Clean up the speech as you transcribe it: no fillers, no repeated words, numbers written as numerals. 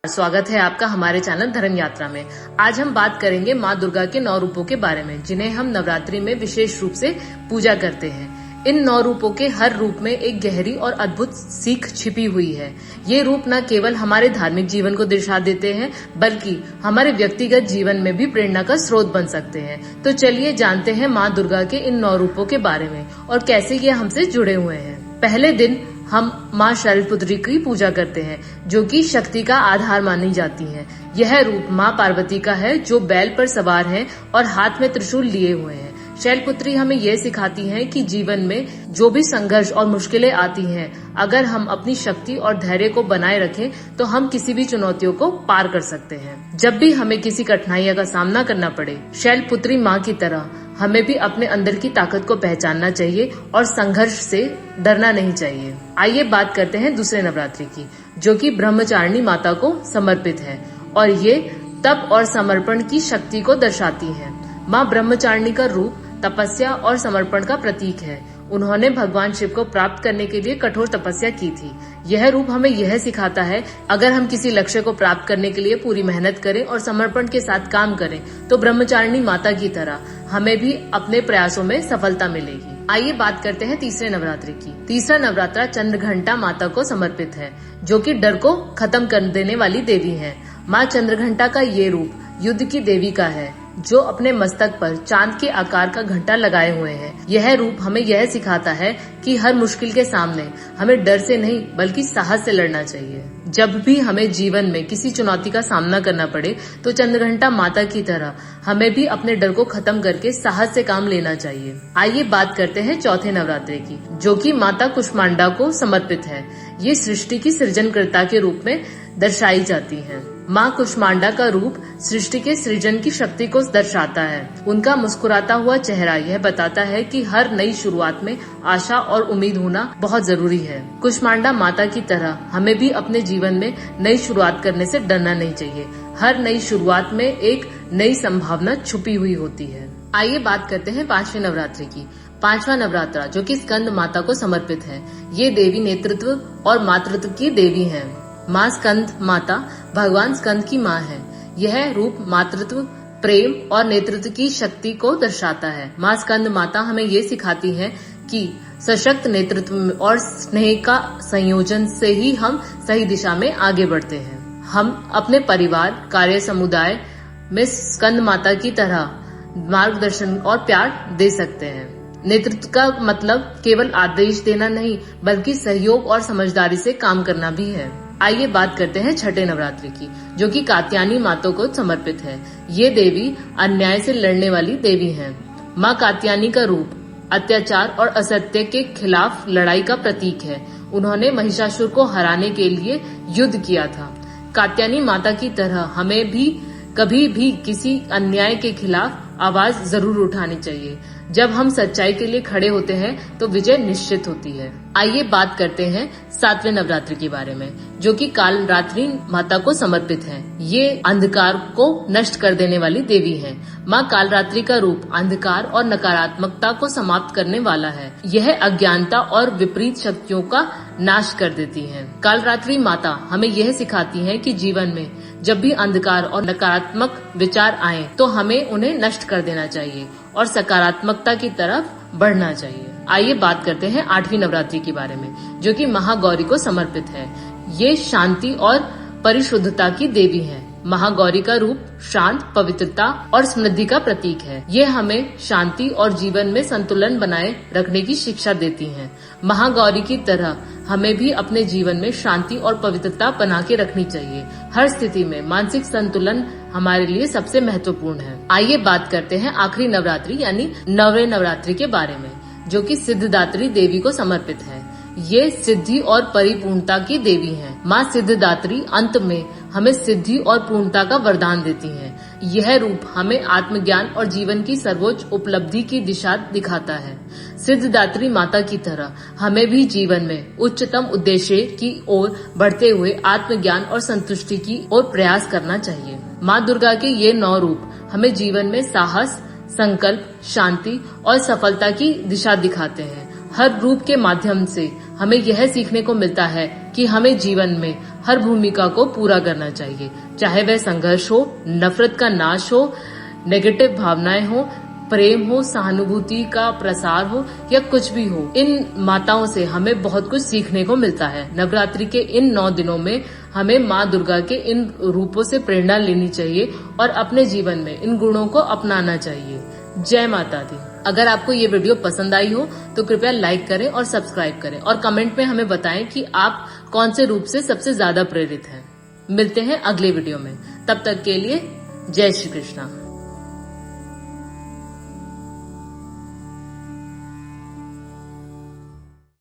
स्वागत है आपका हमारे चैनल धर्म यात्रा में। आज हम बात करेंगे माँ दुर्गा के 9 रूपों के बारे में, जिन्हें हम नवरात्रि में विशेष रूप से पूजा करते हैं। इन 9 रूपों के हर रूप में एक गहरी और अद्भुत सीख छिपी हुई है। ये रूप न केवल हमारे धार्मिक जीवन को दिशा देते हैं, बल्कि हमारे व्यक्तिगत जीवन में भी प्रेरणा का स्रोत बन सकते हैं। तो चलिए जानते हैं माँ दुर्गा के इन 9 रूपों के बारे में और कैसे ये हमसे जुड़े हुए हैं। पहले दिन हम माँ शैलपुत्री की पूजा करते हैं, जो कि शक्ति का आधार मानी जाती हैं। यह रूप माँ पार्वती का है, जो बैल पर सवार हैं और हाथ में त्रिशूल लिए हुए हैं। शैलपुत्री हमें यह सिखाती हैं कि जीवन में जो भी संघर्ष और मुश्किलें आती हैं, अगर हम अपनी शक्ति और धैर्य को बनाए रखें तो हम किसी भी चुनौतियों को पार कर सकते हैं। जब भी हमें किसी कठिनाइयों का सामना करना पड़े, शैलपुत्री माँ की तरह हमें भी अपने अंदर की ताकत को पहचानना चाहिए और संघर्ष से डरना नहीं चाहिए। आइए बात करते हैं दूसरे नवरात्रि की, जो कि ब्रह्मचारिणी माता को समर्पित है और ये तप और समर्पण की शक्ति को दर्शाती है। माँ ब्रह्मचारिणी का रूप तपस्या और समर्पण का प्रतीक है। उन्होंने भगवान शिव को प्राप्त करने के लिए कठोर तपस्या की थी। यह रूप हमें यह सिखाता है, अगर हम किसी लक्ष्य को प्राप्त करने के लिए पूरी मेहनत करें और समर्पण के साथ काम करें, तो ब्रह्मचारिणी माता की तरह हमें भी अपने प्रयासों में सफलता मिलेगी। आइए बात करते हैं तीसरे नवरात्रि की। तीसरा नवरात्रा चंद्रघंटा माता को समर्पित है, जो कि डर को खत्म कर देने वाली देवी है। माँ चंद्रघंटा का ये रूप युद्ध की देवी का है, जो अपने मस्तक पर चांद के आकार का घंटा लगाए हुए हैं। यह रूप हमें यह सिखाता है कि हर मुश्किल के सामने हमें डर से नहीं बल्कि साहस से लड़ना चाहिए। जब भी हमें जीवन में किसी चुनौती का सामना करना पड़े, तो चंद्रघंटा माता की तरह हमें भी अपने डर को खत्म करके साहस से काम लेना चाहिए। आइए बात करते हैं चौथे नवरात्रि की, जो कि माता कुष्मांडा को समर्पित है। ये सृष्टि की सृजनकर्ता के रूप में दर्शाई जाती है। माँ कुष्मांडा का रूप सृष्टि के सृजन की शक्ति को दर्शाता है। उनका मुस्कुराता हुआ चेहरा यह बताता है कि हर नई शुरुआत में आशा और उम्मीद होना बहुत जरूरी है। कुष्मांडा माता की तरह हमें भी अपने जीवन में नई शुरुआत करने से डरना नहीं चाहिए। हर नई शुरुआत में एक नई संभावना छुपी हुई होती है। आइए बात करते हैं पांचवी नवरात्रि की। पांचवा नवरात्रा, जो कि स्कंद माता को समर्पित है। ये देवी नेतृत्व और मातृत्व की देवी है। माँ स्कंद माता भगवान स्कंद की माँ है। यह रूप मातृत्व, प्रेम और नेतृत्व की शक्ति को दर्शाता है। माँ स्कंद माता हमें ये सिखाती है कि सशक्त नेतृत्व और स्नेह का संयोजन से ही हम सही दिशा में आगे बढ़ते हैं। हम अपने परिवार, कार्य, समुदाय में स्कंद माता की तरह मार्गदर्शन और प्यार दे सकते हैं। नेतृत्व का मतलब केवल आदेश देना नहीं, बल्कि सहयोग और समझदारी से काम करना भी है। आइए बात करते हैं छठे नवरात्रि की, जो कि कात्यायनी माता को समर्पित है। ये देवी अन्याय से लड़ने वाली देवी है। माँ कात्यायनी का रूप अत्याचार और असत्य के खिलाफ लड़ाई का प्रतीक है। उन्होंने महिषासुर को हराने के लिए युद्ध किया था। कात्यायनी माता की तरह हमें भी कभी भी किसी अन्याय के खिलाफ आवाज जरूर उठानी चाहिए। जब हम सच्चाई के लिए खड़े होते हैं तो विजय निश्चित होती है। आइए बात करते हैं सातवें नवरात्रि के बारे में, जो कि कालरात्रि माता को समर्पित है। ये अंधकार को नष्ट कर देने वाली देवी है। माँ कालरात्रि का रूप अंधकार और नकारात्मकता को समाप्त करने वाला है। यह अज्ञानता और विपरीत शक्तियों का नाश कर देती है। कालरात्रि माता हमें यह सिखाती है कि जीवन में जब भी अंधकार और नकारात्मक विचार आए, तो हमें उन्हें नष्ट कर देना चाहिए और सकारात्मकता की तरफ बढ़ना चाहिए। आइए बात करते हैं आठवीं नवरात्रि के बारे में, जो कि महागौरी को समर्पित है। ये शांति और परिशुद्धता की देवी है। महागौरी का रूप शांत, पवित्रता और समृद्धि का प्रतीक है। ये हमें शांति और जीवन में संतुलन बनाए रखने की शिक्षा देती हैं। महागौरी की तरह हमें भी अपने जीवन में शांति और पवित्रता बना के रखनी चाहिए। हर स्थिति में मानसिक संतुलन हमारे लिए सबसे महत्वपूर्ण है। आइए बात करते हैं आखिरी नवरात्रि यानी नौवें नवरात्रि के बारे में, जो कि सिद्धिदात्री देवी को समर्पित है। ये सिद्धि और परिपूर्णता की देवी हैं। माँ सिद्धिदात्री अंत में हमें सिद्धि और पूर्णता का वरदान देती हैं। यह रूप हमें आत्मज्ञान और जीवन की सर्वोच्च उपलब्धि की दिशा दिखाता है। सिद्धिदात्री माता की तरह हमें भी जीवन में उच्चतम उद्देश्य की ओर बढ़ते हुए आत्मज्ञान और संतुष्टि की ओर प्रयास करना चाहिए। माँ दुर्गा के ये 9 रूप हमें जीवन में साहस, संकल्प, शांति और सफलता की दिशा दिखाते हैं। हर रूप के माध्यम से हमें यह सीखने को मिलता है कि हमें जीवन में हर भूमिका को पूरा करना चाहिए, चाहे वह संघर्ष हो, नफरत का नाश हो, नेगेटिव भावनाएं हो, प्रेम हो, सहानुभूति का प्रसार हो या कुछ भी हो। इन माताओं से हमें बहुत कुछ सीखने को मिलता है। नवरात्रि के इन 9 दिनों में हमें माँ दुर्गा के इन रूपों से प्रेरणा लेनी चाहिए और अपने जीवन में इन गुणों को अपनाना चाहिए। जय माता दी। अगर आपको ये वीडियो पसंद आई हो तो कृपया लाइक करें और सब्सक्राइब करें और कमेंट में हमें बताएं कि आप कौन से रूप से सबसे ज्यादा प्रेरित हैं। मिलते हैं अगले वीडियो में, तब तक के लिए जय श्री कृष्णा।